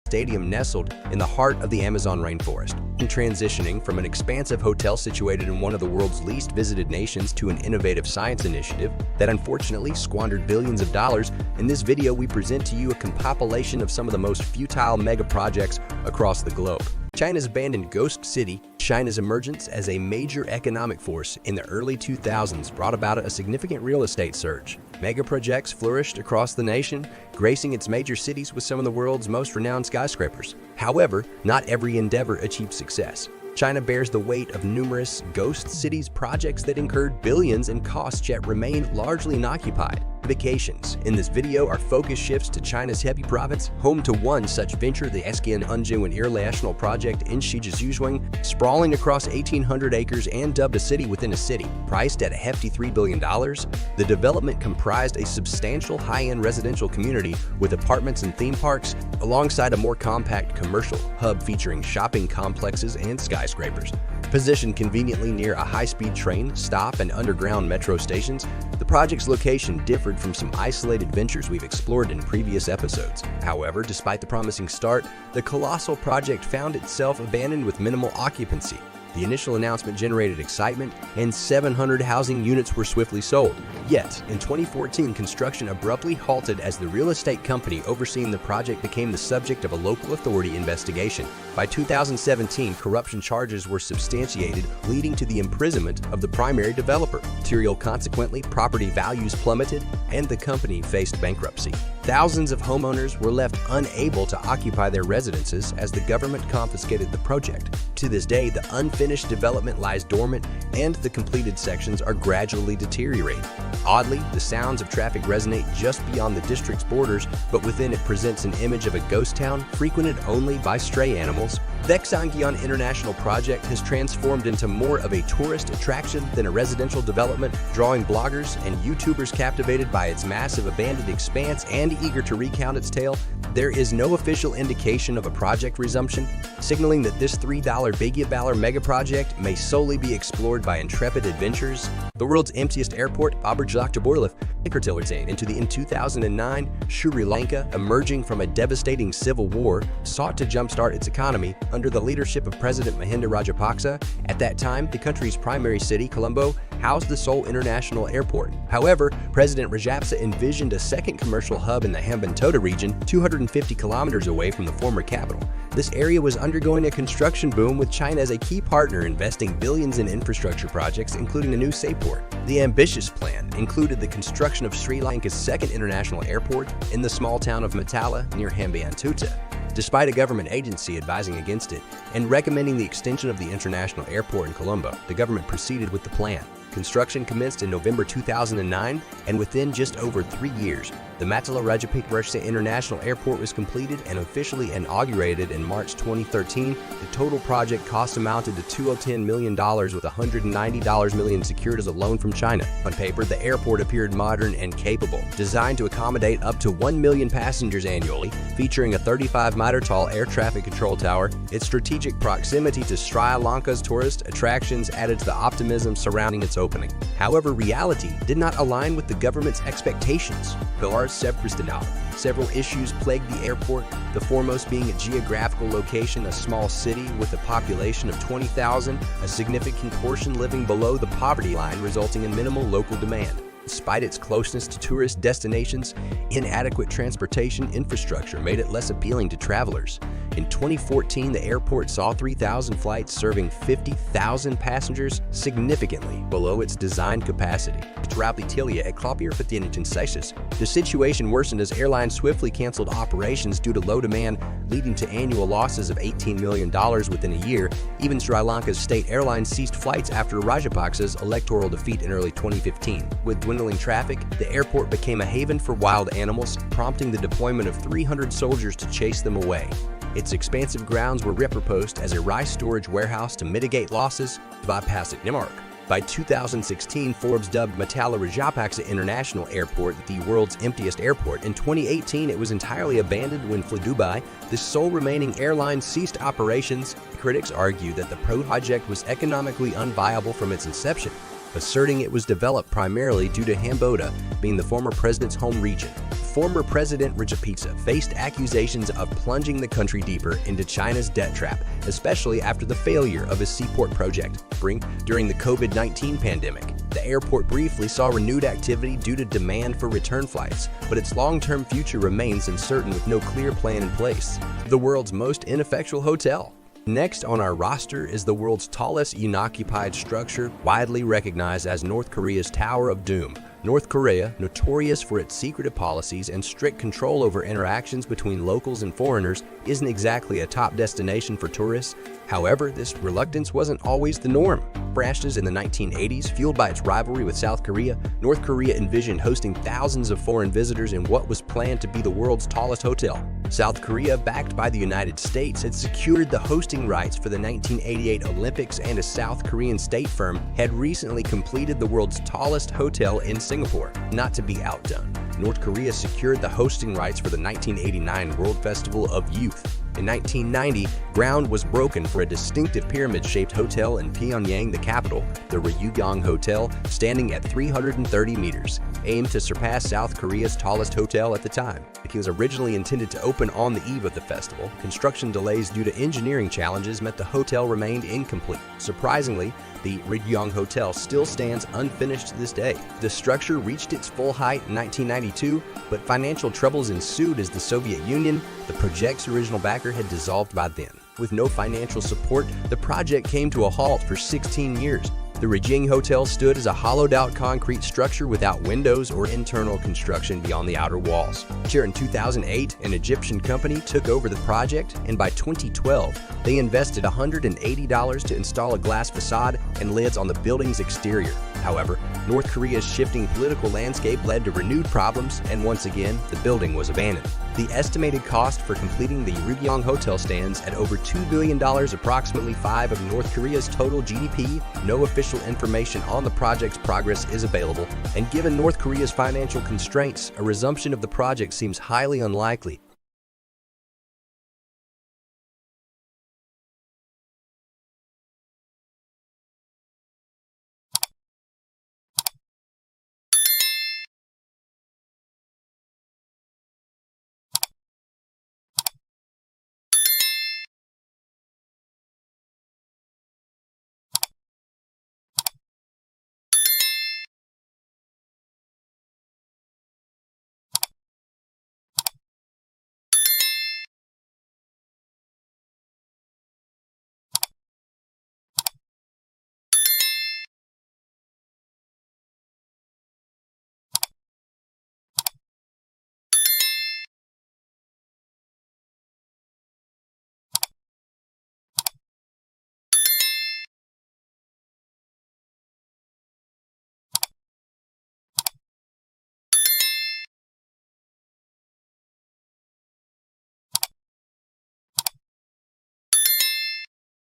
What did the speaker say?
stadium nestled in the heart of the Amazon rainforest, and transitioning from an expansive hotel situated in one of the world's least visited nations to an innovative science initiative that unfortunately squandered billions of dollars. In this video, we present to you a compilation of some of the most futile mega projects across the globe. China's abandoned ghost city. China's emergence as a major economic force in the early 2000s brought about a significant real estate surge. Megaprojects flourished across the nation, gracing its major cities with some of the world's most renowned skyscrapers. However, not every endeavor achieved success. China bears the weight of numerous ghost cities projects that incurred billions in costs yet remain largely unoccupied. Vacations. In this video, our focus shifts to China's Hebei province, home to one such venture, the Esquian-Unjin International Project in Shijiazhuang, sprawling across 1,800 acres and dubbed a city within a city. Priced at a hefty $3 billion, the development comprised a substantial high-end residential community with apartments and theme parks, alongside a more compact commercial hub featuring shopping complexes and skyscrapers. Positioned conveniently near a high-speed train stop and underground metro stations, the project's location differed from some isolated ventures we've explored in previous episodes. However, despite the promising start, the colossal project found itself abandoned with minimal occupancy. The initial announcement generated excitement, and 700 housing units were swiftly sold. Yet, in 2014, construction abruptly halted as the real estate company overseeing the project became the subject of a local authority investigation. By 2017, corruption charges were substantiated, leading to the imprisonment of the primary developer. Consequently, property values plummeted, and the company faced bankruptcy. Thousands of homeowners were left unable to occupy their residences as the government confiscated the project. To this day, the unfinished development lies dormant, and the completed sections are gradually deteriorating. Oddly, the sounds of traffic resonate just beyond the district's borders, but within it presents an image of a ghost town frequented only by stray animals. The Esquian International Project has transformed into more of a tourist attraction than a residential development, drawing bloggers and YouTubers captivated by its massive abandoned expanse and eager to recount its tale. There is no official indication of a project resumption, signaling that this $3 billion mega project may solely be explored by intrepid adventurers. The world's emptiest airport, AbandonedAirport, in 2009, Sri Lanka, emerging from a devastating civil war, sought to jumpstart its economy under the leadership of President Mahinda Rajapaksa. At that time, the country's primary city, Colombo, housed the sole international airport. However, President Rajapaksa envisioned a second commercial hub in the Hambantota region, 250 kilometers away from the former capital. This area was undergoing a construction boom, with China as a key partner investing billions in infrastructure projects, including a new seaport. The ambitious plan included the construction of Sri Lanka's second international airport in the small town of Matala near Hambantota. Despite a government agency advising against it and recommending the extension of the international airport in Colombo, the government proceeded with the plan. Construction commenced in November 2009, and within just over 3 years, the Matala Rajapaksa International Airport was completed and officially inaugurated in March 2013. The total project cost amounted to $210 million, with $190 million secured as a loan from China. On paper, the airport appeared modern and capable, designed to accommodate up to 1 million passengers annually, featuring a 35-meter-tall air traffic control tower. Its strategic proximity to Sri Lanka's tourist attractions added to the optimism surrounding its opening. However, reality did not align with the government's expectations. Several issues plagued the airport, the foremost being its geographical location, a small city with a population of 20,000, a significant portion living below the poverty line, resulting in minimal local demand. Despite its closeness to tourist destinations, inadequate transportation infrastructure made it less appealing to travelers. In 2014, the airport saw 3,000 flights serving 50,000 passengers, significantly below its design capacity. The situation worsened as airlines swiftly canceled operations due to low demand, leading to annual losses of $18 million within a year. Even Sri Lanka's state airlines ceased flights after Rajapaksa's electoral defeat in early 2015. With dwindling traffic, the airport became a haven for wild animals, prompting the deployment of 300 soldiers to chase them away. Its expansive grounds were repurposed as a rice storage warehouse to mitigate losses, bypassing Myanmar. By 2016, Forbes dubbed Matala Rajapaksa International Airport the world's emptiest airport. In 2018, it was entirely abandoned when Dubai, the sole remaining airline, ceased operations. Critics argue that the project was economically unviable from its inception, asserting it was developed primarily due to Hambantota being the former president's home region. former President Rajapaksa faced accusations of plunging the country deeper into China's debt trap, especially after the failure of his seaport project during the COVID-19 pandemic. The airport briefly saw renewed activity due to demand for return flights, but its long-term future remains uncertain with no clear plan in place. The world's most ineffectual hotel. Next on our roster is the world's tallest unoccupied structure, widely recognized as North Korea's Tower of Doom. North Korea, notorious for its secretive policies and strict control over interactions between locals and foreigners, isn't exactly a top destination for tourists. However, this reluctance wasn't always the norm. Crashes in the 1980s, fueled by its rivalry with South Korea, North Korea envisioned hosting thousands of foreign visitors in what was planned to be the world's tallest hotel. South Korea, backed by the United States, had secured the hosting rights for the 1988 Olympics, and a South Korean state firm had recently completed the world's tallest hotel in Singapore. Not to be outdone, North Korea secured the hosting rights for the 1989 World Festival of Youth. In 1990, ground was broken for a distinctive pyramid-shaped hotel in Pyongyang, the capital, the Ryugyong Hotel, standing at 330 meters, aimed to surpass South Korea's tallest hotel at the time. It was originally intended to open on the eve of the festival. Construction delays due to engineering challenges meant the hotel remained incomplete. Surprisingly, the Ryugyong Hotel still stands unfinished to this day. The structure reached its full height in 1992, but financial troubles ensued as the Soviet Union, the project's original backer, had dissolved by then. With no financial support, the project came to a halt for 16 years. The Ryugyong Hotel stood as a hollowed-out concrete structure without windows or internal construction beyond the outer walls. Here in 2008, an Egyptian company took over the project, and by 2012, they invested $180 to install a glass facade and lids on the building's exterior. However, North Korea's shifting political landscape led to renewed problems, and once again, the building was abandoned. The estimated cost for completing the Ryugyong Hotel stands at over $2 billion, approximately 5% of North Korea's total GDP. No official information on the project's progress is available, and given North Korea's financial constraints, a resumption of the project seems highly unlikely.